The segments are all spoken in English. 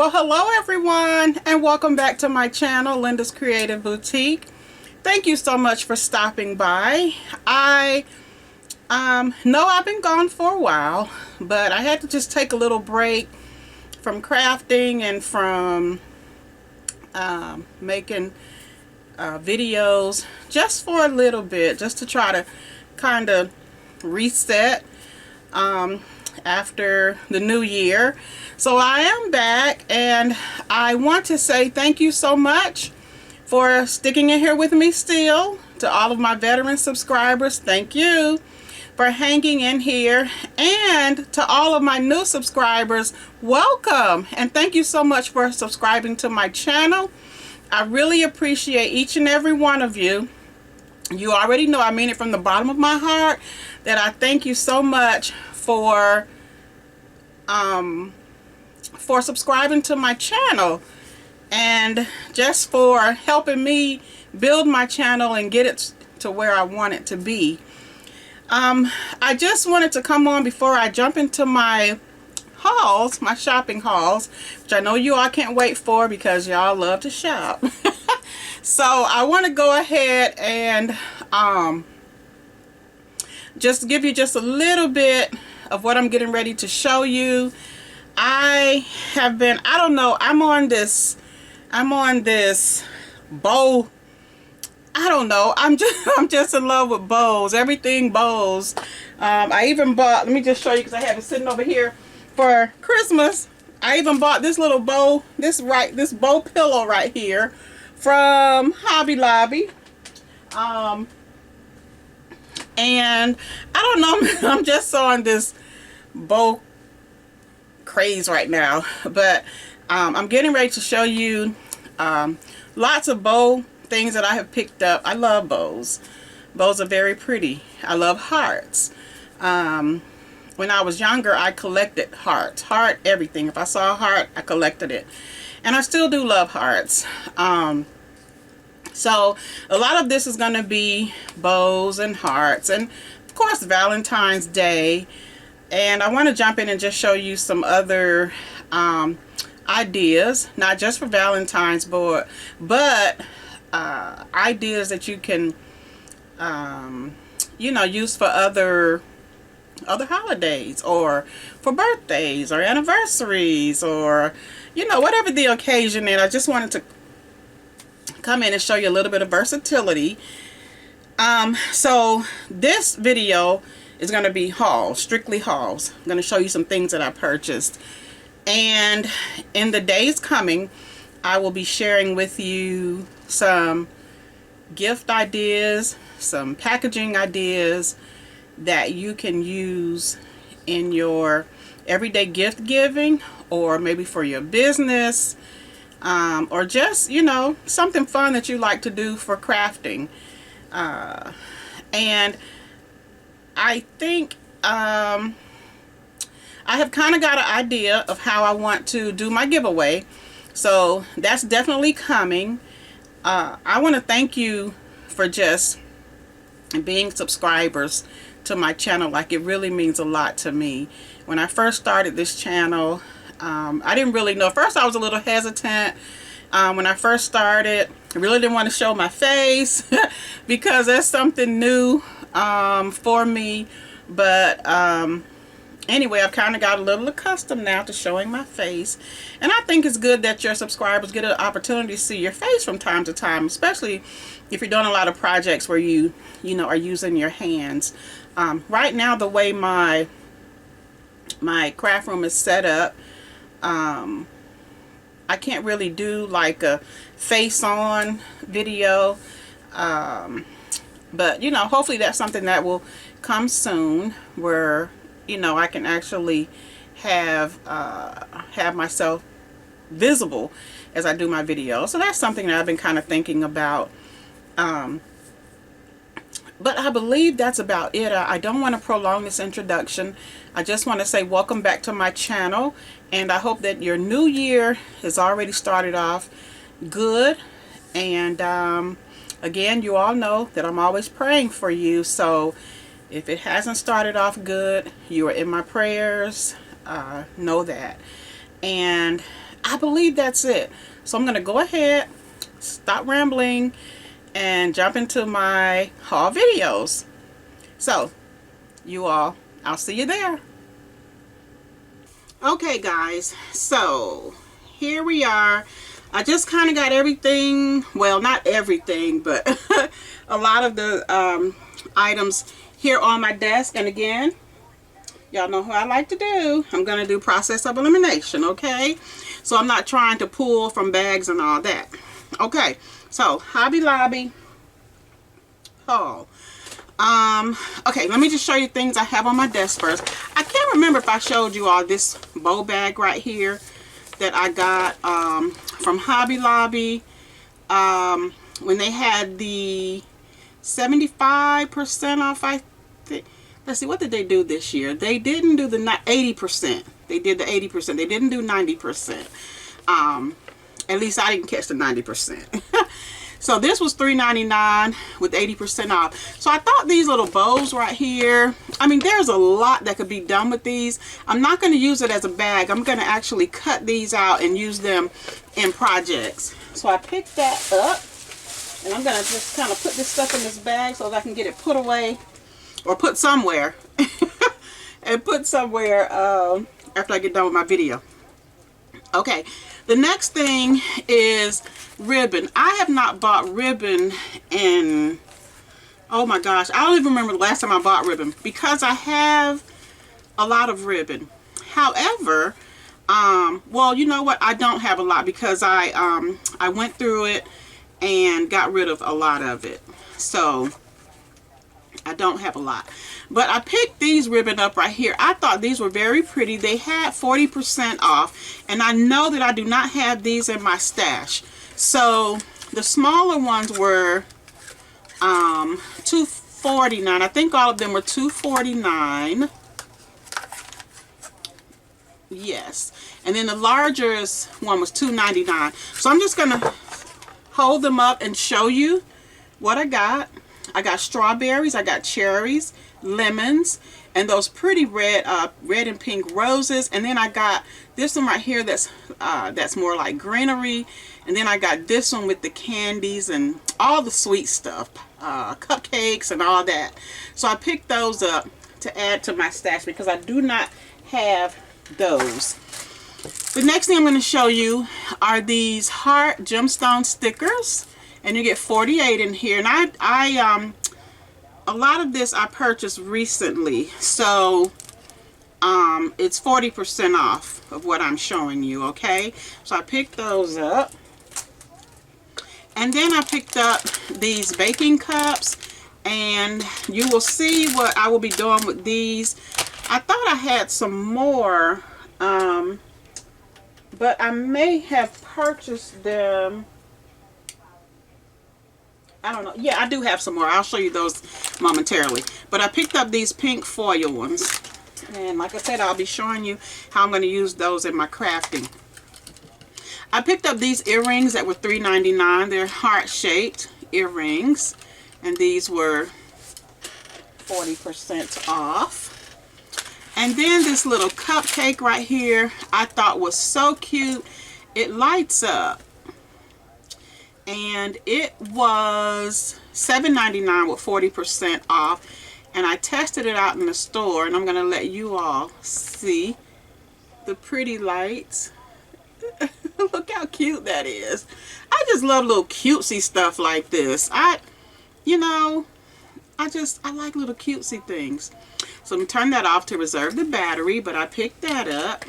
Well, hello everyone, and welcome back to my channel, Linda's Creative Boutique. Thank you so much for stopping by. I know I've been gone for a while, but I had to just take a little break from crafting and from making videos just for a little bit, just to try to kind of reset after the new year. So I am back, and I want to say thank you so much for sticking in here with me still. To all of my veteran subscribers, thank you for hanging in here, and to all of my new subscribers, welcome, and thank you so much for subscribing to my channel. I really appreciate each and every one of you. You already know, I mean it from the bottom of my heart, that I thank you so much for subscribing to my channel, and just for helping me build my channel and get it to where I want it to be. I just wanted to come on before I jump into my hauls, my shopping hauls, which I know you all can't wait for because y'all love to shop. So I want to go ahead and just give you just a little bit of what I'm getting ready to show you. I have been, I don't know, I'm on this bow. I don't know, I'm just in love with bows, everything bows. I even bought, let me just show you because I have it sitting over here for Christmas. I even bought this little bow, this bow pillow right here from Hobby Lobby. And I don't know, I'm just on this bow craze right now, but I'm getting ready to show you lots of bow things that I have picked up. I love bows. Bows are very pretty. I love hearts. When I was younger, I collected hearts. Heart everything. If I saw a heart, I collected it. And I still do love hearts. So a lot of this is going to be bows and hearts, and of course Valentine's Day. And I want to jump in and just show you some other ideas, not just for Valentine's, but ideas that you can you know, use for other holidays, or for birthdays or anniversaries, or you know, whatever the occasion. And I just wanted to come in and show you a little bit of versatility. So this video is going to be hauls, strictly hauls. I'm going to show you some things that I purchased, and in the days coming I will be sharing with you some gift ideas, some packaging ideas that you can use in your everyday gift giving, or maybe for your business, or just, you know, something fun that you like to do for crafting. And I think I have kind of got an idea of how I want to do my giveaway, so that's definitely coming. I want to thank you for just being subscribers to my channel. Like, it really means a lot to me. When I first started this channel, I didn't really know. First I was a little hesitant. When I first started, I really didn't want to show my face because that's something new for me. But anyway, I've kind of got a little accustomed now to showing my face, and I think it's good that your subscribers get an opportunity to see your face from time to time, especially if you're doing a lot of projects where you know, are using your hands. Right now, the way my craft room is set up, I can't really do like a face on video, but you know, hopefully that's something that will come soon, where you know, I can actually have myself visible as I do my videos. So that's something that I've been kind of thinking about. But I believe that's about it. I don't want to prolong this introduction. I just want to say welcome back to my channel, and I hope that your new year has already started off good. And again, you all know that I'm always praying for you, so if it hasn't started off good, you are in my prayers. Know that. And I believe that's it. So I'm going to go ahead, stop rambling, and jump into my haul videos. So, you all, I'll see you there. Okay guys, so here we are. I just kind of got everything, well, not everything, but a lot of the items here on my desk. And again, y'all know what I like to do. I'm going to do process of elimination, okay? So I'm not trying to pull from bags and all that. Okay, so Hobby Lobby haul. Okay, let me just show you things I have on my desk first. I can't remember if I showed you all this bow bag right here that I got from Hobby Lobby when they had the 75% off, I think. Let's see, what did they do this year? They didn't do the 80%. They did the 80%. They didn't do 90%. At least I didn't catch the 90%. So this was $3.99 with 80% off. So I thought these little bows right here, I mean, there's a lot that could be done with these. I'm not going to use it as a bag. I'm going to actually cut these out and use them in projects. So I picked that up, and I'm going to just kind of put this stuff in this bag so that I can get it put away, or put somewhere, and put somewhere after I get done with my video. Okay, the next thing is ribbon. I have not bought ribbon in, oh my gosh, I don't even remember the last time I bought ribbon, because I have a lot of ribbon. However, well, you know what, I don't have a lot, because I went through it and got rid of a lot of it. So I don't have a lot. But I picked these ribbon up right here. I thought these were very pretty. They had 40% off. And I know that I do not have these in my stash. So the smaller ones were $2.49. I think all of them were $2.49. Yes. And then the largest one was $2.99. So I'm just going to hold them up and show you what I got. I got strawberries, I got cherries, lemons, and those pretty red and pink roses. And then I got this one right here that's more like greenery. And then I got this one with the candies and all the sweet stuff, cupcakes and all that. So I picked those up to add to my stash because I do not have those. The next thing I'm going to show you are these heart gemstone stickers. And you get 48 in here. And I a lot of this I purchased recently. So it's 40% off of what I'm showing you, okay? So I picked those up. And then I picked up these baking cups. And you will see what I will be doing with these. I thought I had some more. But I may have purchased them. I don't know. Yeah, I do have some more. I'll show you those momentarily. But I picked up these pink foil ones. And like I said, I'll be showing you how I'm going to use those in my crafting. I picked up these earrings that were $3.99. They're heart-shaped earrings. And these were 40% off. And then this little cupcake right here, I thought was so cute. It lights up. And it was $7.99 with 40% off. And I tested it out in the store. And I'm going to let you all see the pretty lights. Look how cute that is. I just love little cutesy stuff like this. You know, I like little cutesy things. So I'm going to turn that off to reserve the battery. But I picked that up.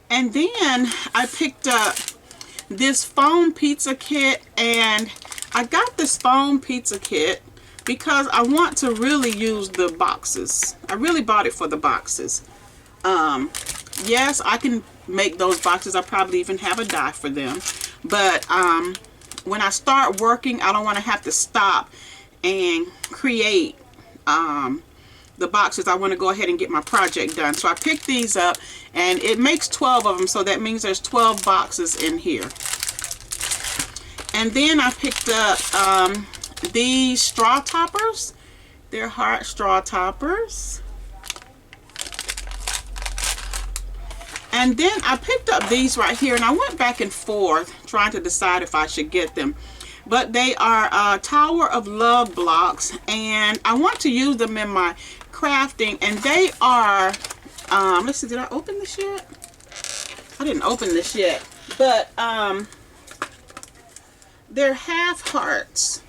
And then I picked up this foam pizza kit, and I got this foam pizza kit because I want to really use the boxes. I really bought it for the boxes. Yes, I can make those boxes. I probably even have a die for them. But when I start working, I don't want to have to stop and create the boxes. I want to go ahead and get my project done. So I picked these up, and it makes 12 of them, so that means there's 12 boxes in here. And then I picked up these straw toppers. They're heart straw toppers. And then I picked up these right here, and I went back and forth trying to decide if I should get them. But they are Tower of Love blocks, and I want to use them in my crafting. And they are, let's see, did I open this yet? I didn't open this yet. But they're half hearts.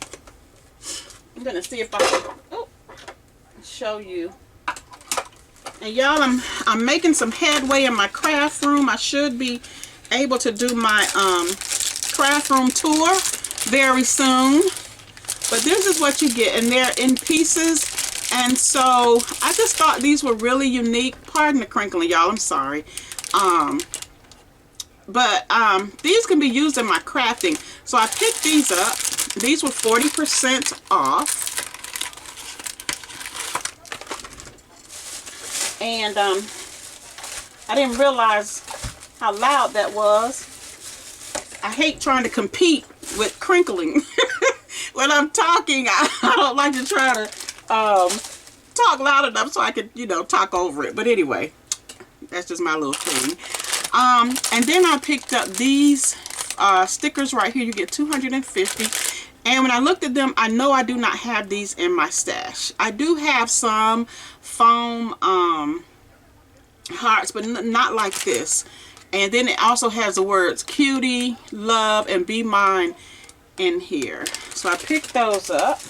I'm going to see if I can show you. And y'all, I'm making some headway in my craft room. I should be able to do my craft room tour very soon. But this is what you get, and they're in pieces. And so I just thought these were really unique. Pardon the crinkling, y'all. I'm sorry. But these can be used in my crafting. So I picked these up. These were 40% off. And I didn't realize how loud that was. I hate trying to compete with crinkling. When I'm talking, I don't like to try to talk loud enough so I can, you know, talk over it. But anyway, that's just my little thing. And then I picked up these stickers right here. You get 250. And when I looked at them, I know I do not have these in my stash. I do have some foam hearts, but not like this. And then it also has the words cutie, love, and be mine in here. So I picked those up.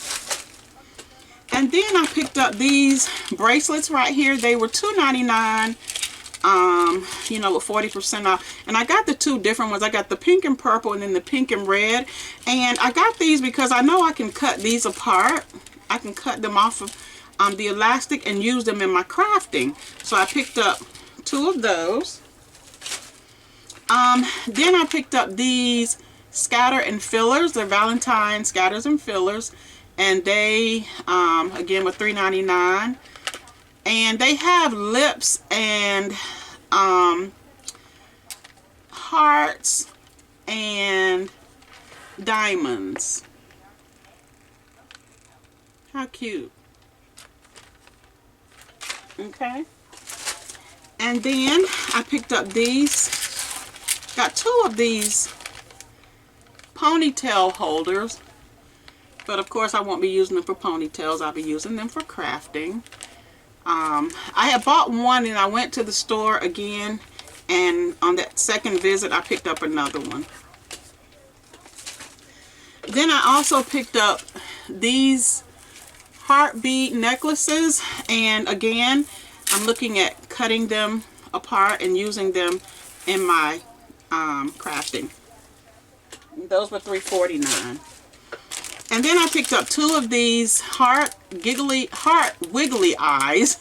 And then I picked up these bracelets right here. They were $2.99. You know, with 40% off. And I got the two different ones. I got the pink and purple, and then the pink and red. And I got these because I know I can cut these apart. I can cut them off of the elastic and use them in my crafting. So I picked up two of those. Then I picked up these scatter and fillers. They're Valentine scatters and fillers. And they, again, were $3.99. And they have lips and hearts and diamonds. How cute. Okay. And then I picked up these. Got two of these ponytail holders. But of course I won't be using them for ponytails. I'll be using them for crafting. I had bought one and I went to the store again, and on that second visit I picked up another one. Then I also picked up these heartbeat necklaces, and again I'm looking at cutting them apart and using them in my crafting. Those were $3.49. And then I picked up two of these heart wiggly eyes.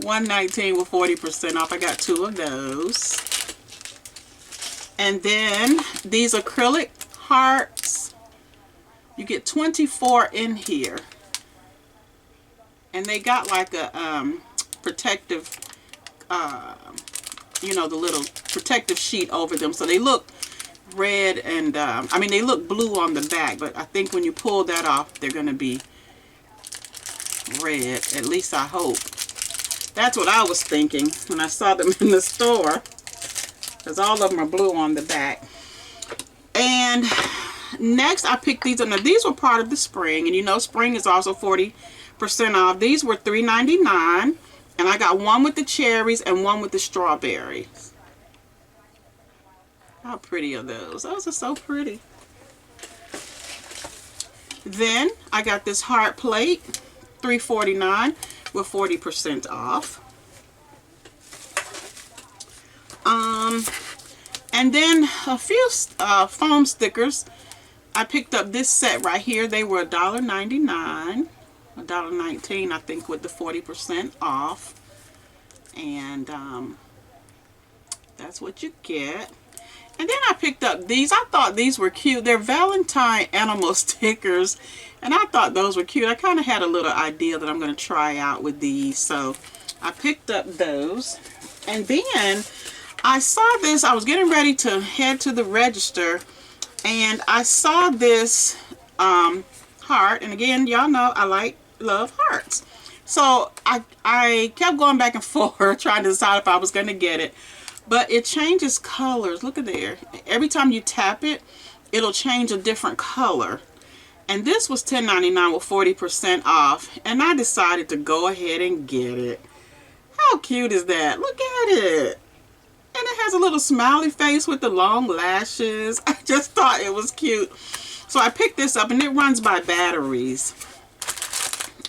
$1.19 with 40% off. I got two of those. And then these acrylic hearts. You get 24 in here. And they got like a protective, you know, the little protective sheet over them. So they look red and I mean they look blue on the back, but I think when you pull that off they're gonna be red, at least I hope. That's what I was thinking when I saw them in the store, because all of them are blue on the back. And next I picked these up. Now these were part of the spring, and you know spring is also 40% off. These were $3.99, and I got one with the cherries and one with the strawberries. How pretty are those? Those are so pretty. Then I got this heart plate, $3.49 with 40% off. And then a few foam stickers. I picked up this set right here. They were $1.99, $1.19 I think, with the 40% off. And that's what you get. And then I picked up these. I thought these were cute. They're Valentine animal stickers. And I thought those were cute. I kind of had a little idea that I'm going to try out with these. So I picked up those. And then I saw this. I was getting ready to head to the register. And I saw this heart. And again, y'all know I love hearts. So I kept going back and forth trying to decide if I was going to get it. but it changes colors. Look at there. Every time you tap it, it'll change a different color. And this was $10.99 with 40% off. And I decided to go ahead and get it. How cute is that? Look at it. And it has a little smiley face with the long lashes. I just thought it was cute. So I picked this up, and it runs by batteries.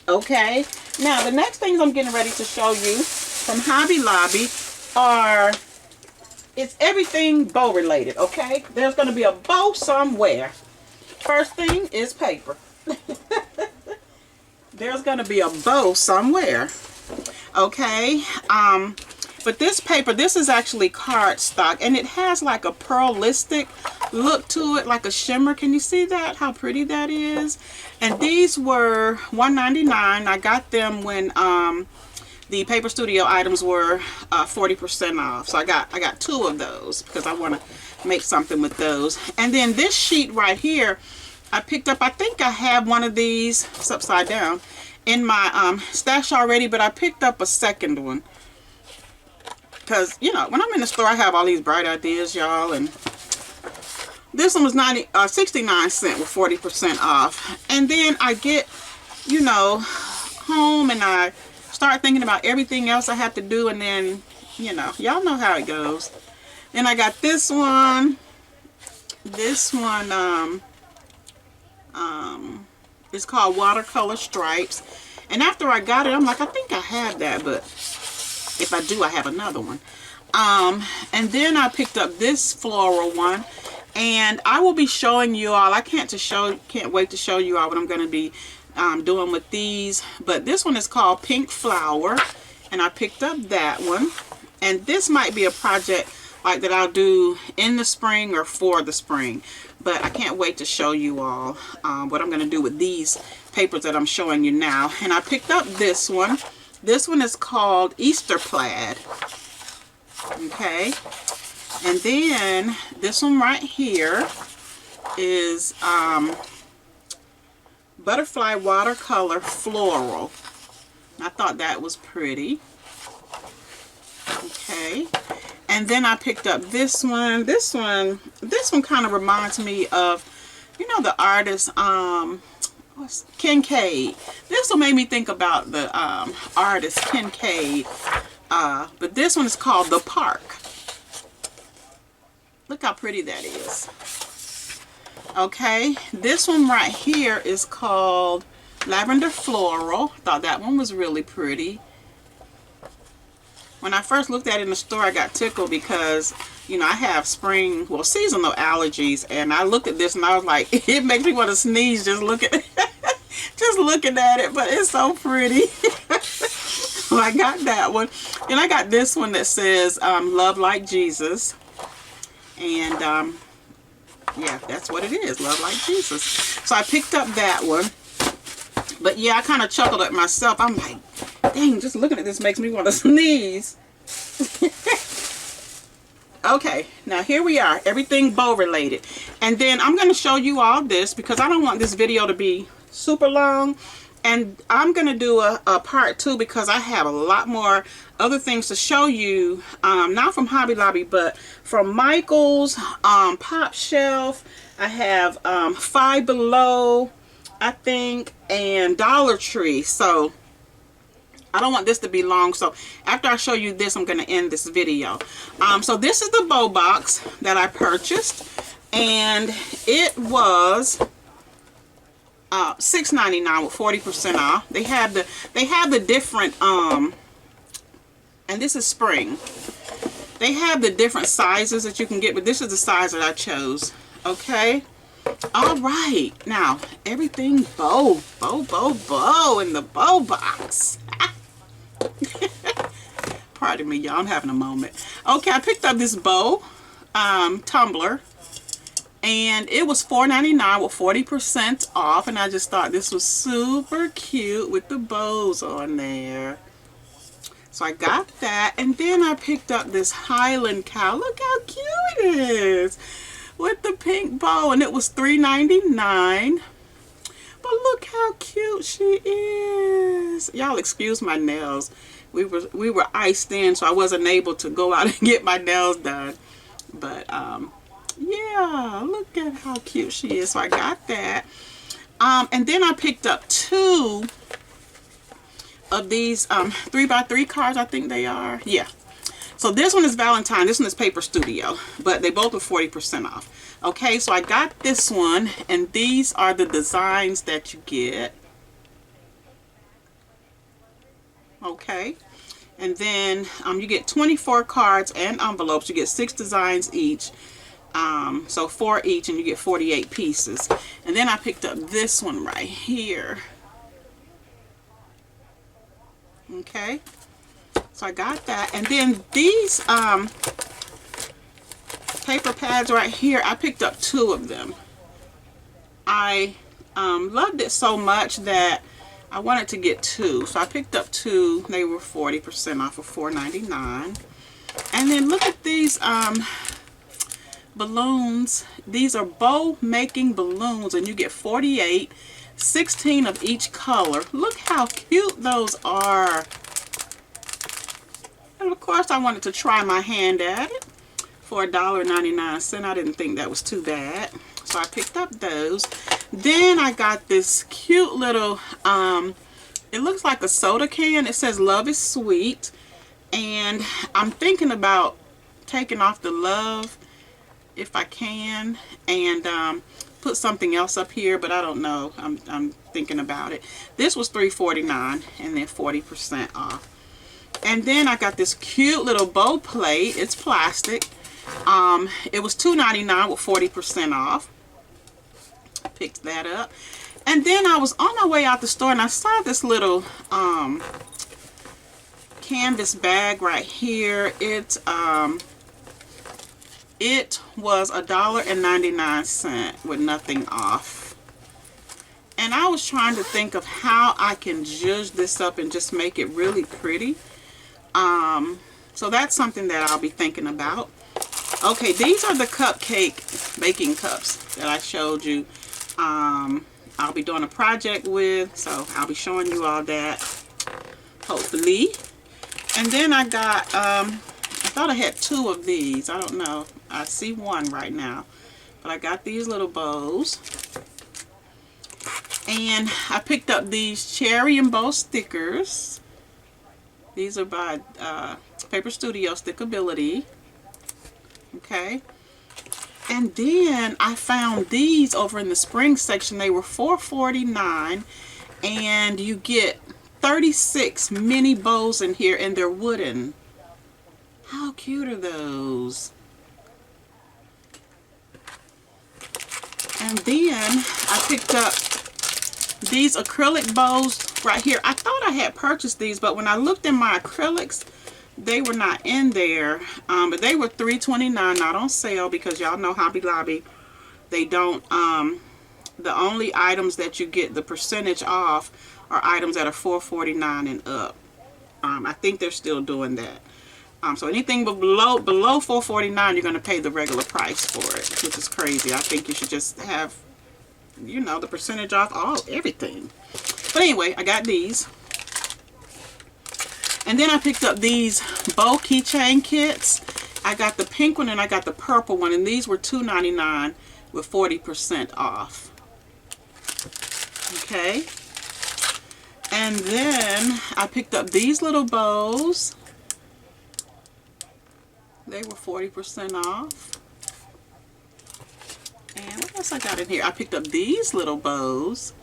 Okay. Now, the next things I'm getting ready to show you from Hobby Lobby are, it's everything bow related, okay? There's going to be a bow somewhere. First thing is paper. There's going to be a bow somewhere. Okay. But this paper, this is actually cardstock, and it has like a pearlistic look to it, like a shimmer. Can you see that? How pretty that is? And these were $1.99. I got them when the Paper Studio items were 40% off. So I got 2 of those because I want to make something with those. And then this sheet right here, I picked up. I think I have one of these. It's upside down in my stash already, but I picked up a second one. Because, you know, when I'm in the store, I have all these bright ideas, y'all. And this one was 69 cents with 40% off. And then I get, you know, home and I start thinking about everything else I have to do. And then, you know, y'all know how it goes. Then I got this one. This one is called Watercolor Stripes. And after I got it, I'm like, I think I have that, but if I do, I have another one. And then I picked up this floral one, and I will be showing you all. I can't wait to show you all what I'm going to be doing with these. But this one is called Pink Flower, and I picked up that one. And this might be a project like that I'll do in the spring or for the spring. But I can't wait to show you all what I'm going to do with these papers that I'm showing you now. And I picked up this one. This one is called Easter Plaid. Okay. And then this one right here is Butterfly Watercolor Floral. I thought that was pretty. Okay. And then I picked up this one. This one kind of reminds me of, you know, the artist Kincaid. This one made me think about the artist Kincaid. But this one is called The Park. Look how pretty that is. Okay, this one right here is called Lavender Floral. Thought that one was really pretty. When I first looked at it in the store, I got tickled because, you know, I have seasonal allergies, and I looked at this and I was like, it makes me want to sneeze just looking at it, but it's so pretty. So I got that one. And I got this one that says Love Like Jesus. And yeah, that's what it is, Love Like Jesus. So I picked up that one. But yeah, I kind of chuckled at myself. I'm like, dang, just looking at this makes me want to sneeze. Okay, now here we are. Everything bow related. And then I'm going to show you all this because I don't want this video to be super long. And I'm going to do a part 2 because I have a lot more other things to show you. Not from Hobby Lobby, but from Michael's, Pop Shelf. I have Five Below, I think, and Dollar Tree. So I don't want this to be long. So after I show you this, I'm going to end this video. So this is the bow box that I purchased. And it was $6.99 with 40% off. They have the different and this is spring. They have the different sizes that you can get, but this is the size that I chose. Okay. All right. Now everything bow in the bow box. Pardon me, y'all. I'm having a moment. Okay, I picked up this bow tumbler. And it was $4.99 with 40% off. And I just thought this was super cute with the bows on there. So I got that. And then I picked up this Highland cow. Look how cute it is. With the pink bow. And it was $3.99. But look how cute she is. Y'all excuse my nails. we were iced in, so I wasn't able to go out and get my nails done. But yeah, look at how cute she is. So I got that. And then I picked up 2 of these 3x3 cards, I think they are. Yeah. So this one is Valentine. This one is Paper Studio. But they both are 40% off. Okay, so I got this one. And these are the designs that you get. Okay. And then you get 24 cards and envelopes. You get 6 designs each. So 4 each, and you get 48 pieces. And then I picked up this one right here. Okay, so I got that. And then these paper pads right here, I picked up 2 of them. I loved it so much that I wanted to get 2, so I picked up 2. They were 40% off of $4.99. And then look at these balloons. These are bow making balloons, and you get 48, 16 of each color. Look how cute those are. And of course I wanted to try my hand at it for $1.99. I didn't think that was too bad, so I picked up those. Then I got this cute little it looks like a soda can. It says love is sweet, and I'm thinking about taking off the love if I can, and put something else up here, but I don't know. I'm thinking about it. This was $3.49 and then 40% off. And then I got this cute little bow plate. It's plastic. It was $2.99 with 40% off. Picked that up. And then I was on my way out the store and I saw this little canvas bag right here. It was $1.99 with nothing off. And I was trying to think of how I can zhuzh this up and just make it really pretty. So that's something that I'll be thinking about. Okay, these are the cupcake baking cups that I showed you. I'll be doing a project with, so I'll be showing you all that, hopefully. And then I got, I thought I had 2 of these. I don't know. I see 1 right now. But I got these little bows. And I picked up these cherry and bow stickers. These are by Paper Studio Stickability. Okay. And then I found these over in the spring section. They were $4.49. And you get 36 mini bows in here, and they're wooden. How cute are those? And then I picked up these acrylic bows right here. I thought I had purchased these, but when I looked in my acrylics, they were not in there. But they were $3.29, not on sale, because y'all know Hobby Lobby, they don't, the only items that you get the percentage off are items that are $4.49 and up. I think they're still doing that. So anything below $4.49, you're going to pay the regular price for it, which is crazy. I think you should just have, you know, the percentage off everything. But anyway, I got these. And then I picked up these bow keychain kits. I got the pink one and I got the purple one, and these were $2.99 with 40% off. Okay. And then I picked up these little bows. They were 40% off. And what else I got in here? I picked up these little bows.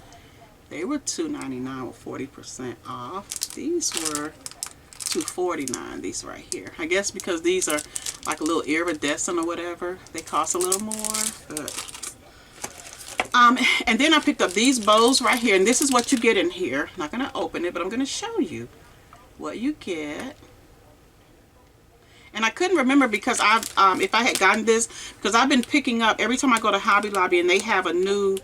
They were $2.99 with 40% off. These were $2.49, these right here. I guess because these are like a little iridescent or whatever, they cost a little more. But and then I picked up these bows right here, and this is what you get in here. I'm not going to open it, but I'm going to show you what you get. And I couldn't remember because I've, if I had gotten this, because I've been picking up, every time I go to Hobby Lobby and they have a new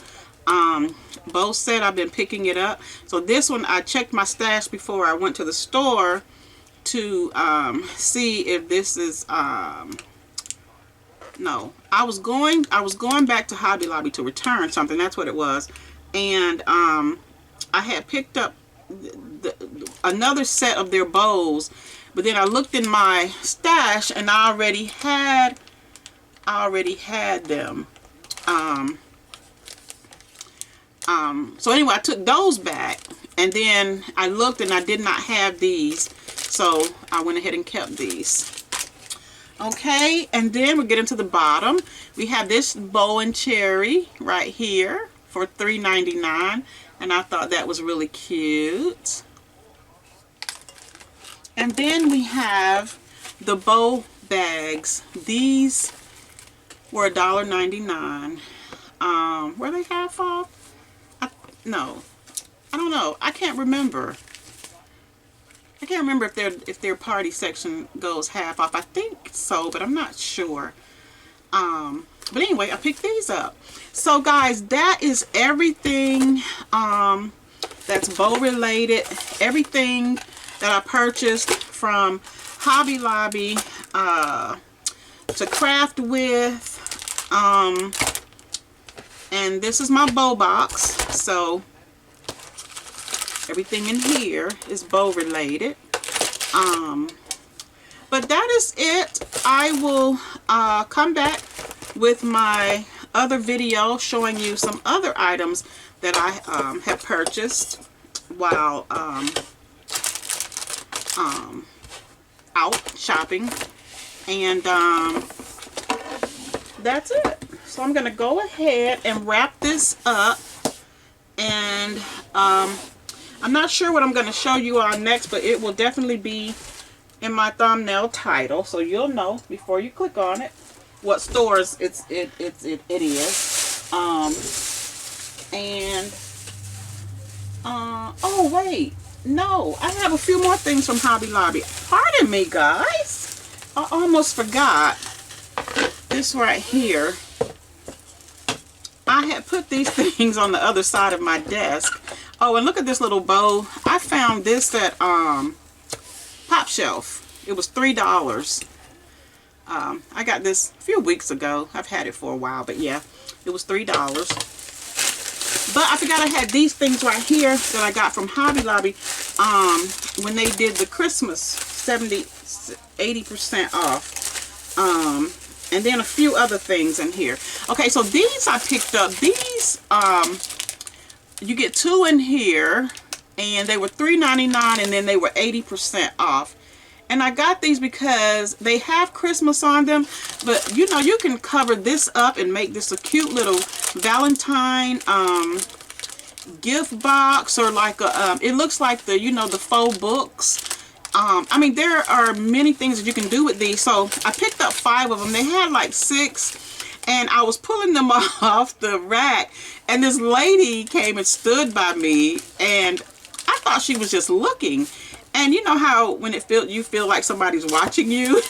bow set, I've been picking it up. So this one, I checked my stash before I went to the store to see if this is, no. I was going back to Hobby Lobby to return something, that's what it was. And I had picked up another set of their bows, but then I looked in my stash and I already had them. So anyway, I took those back, and then I looked and I did not have these, so I went ahead and kept these. Okay, and then we get into the bottom. We have this bow and cherry right here for $3.99, and I thought that was really cute. And then we have the bow bags. These were $1.99. Were they half off? No, I don't know. I can't remember. I can't remember if their party section goes half off. I think so, but I'm not sure. But anyway, I picked these up. So guys, that is everything that's bow related. Everything that I purchased from Hobby Lobby to craft with. And this is my bow box. So everything in here is bow related. But that is it. I will come back with my other video showing you some other items that I have purchased while out shopping. And that's it. So I'm going to go ahead and wrap this up. And I'm not sure what I'm going to show you all next, but it will definitely be in my thumbnail title, so you'll know before you click on it what stores it is. Oh wait, no, I have a few more things from Hobby Lobby. Pardon me, guys. I almost forgot this right here. I had put these things on the other side of my desk. Oh, and look at this little bow. I found this at Pop Shelf. It was $3. I got this a few weeks ago. I've had it for a while, but yeah, it was $3. But I forgot I had these things right here that I got from Hobby Lobby when they did the Christmas 80% off. And then a few other things in here. Okay, so these I picked up. These, you get 2 in here, and they were $3.99, and then they were 80% off. And I got these because they have Christmas on them, but you know, you can cover this up and make this a cute little Valentine gift box, or like a, it looks like the, you know, the faux books. I mean, there are many things that you can do with these. So I picked up 5 of them. They had like 6, and I was pulling them off the rack, and this lady came and stood by me, and I thought she was just looking. And you know how when you feel like somebody's watching you?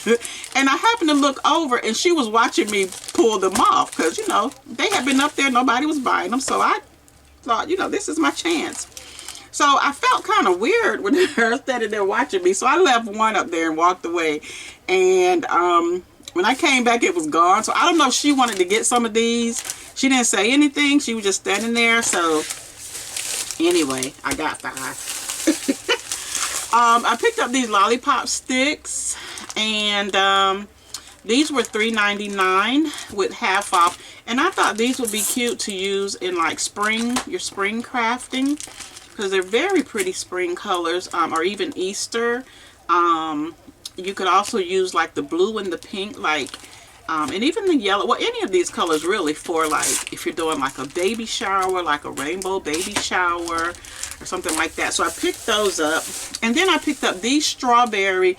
And I happened to look over, and she was watching me pull them off, because, you know, they had been up there, nobody was buying them. So I thought, you know, this is my chance. So I felt kind of weird with her standing there watching me. So I left one up there and walked away. And when I came back, it was gone. So I don't know if she wanted to get some of these. She didn't say anything. She was just standing there. So anyway, I got 5. I picked up these lollipop sticks. And these were $3.99 with half off. And I thought these would be cute to use in like your spring crafting, because they're very pretty spring colors, or even Easter. You could also use like the blue and the pink, like, and even the yellow. Well, any of these colors really, for like if you're doing like a baby shower, like a rainbow baby shower or something like that. So I picked those up. And then I picked up these strawberry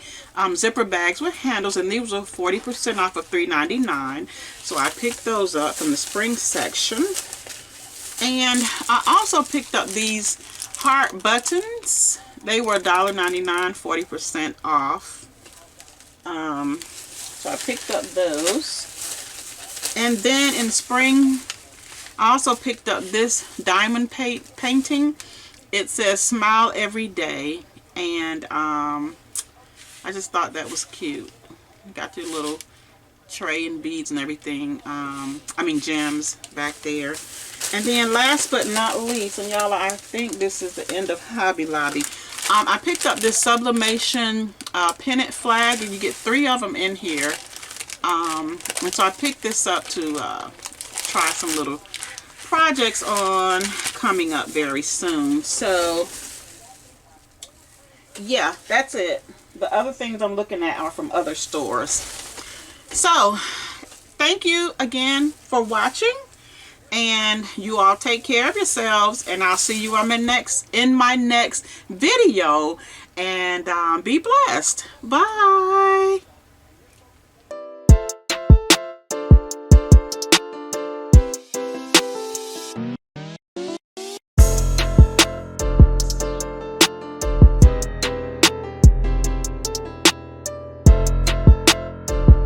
zipper bags with handles, and these were 40% off of $3.99. So I picked those up from the spring section. And I also picked up these heart buttons. They were $1.99, 40% off. So I picked up those. And then in spring, I also picked up this diamond painting. It says "Smile Every Day," and I just thought that was cute. Got your little tray and beads and everything. I mean gems back there. And then last but not least, and y'all, I think this is the end of Hobby Lobby. I picked up this sublimation pennant flag, and you get 3 of them in here. And so I picked this up to try some little projects on coming up very soon. So yeah, that's it. The other things I'm looking at are from other stores. So thank you again for watching, and you all take care of yourselves, and I'll see you on my next video, and be blessed. Bye.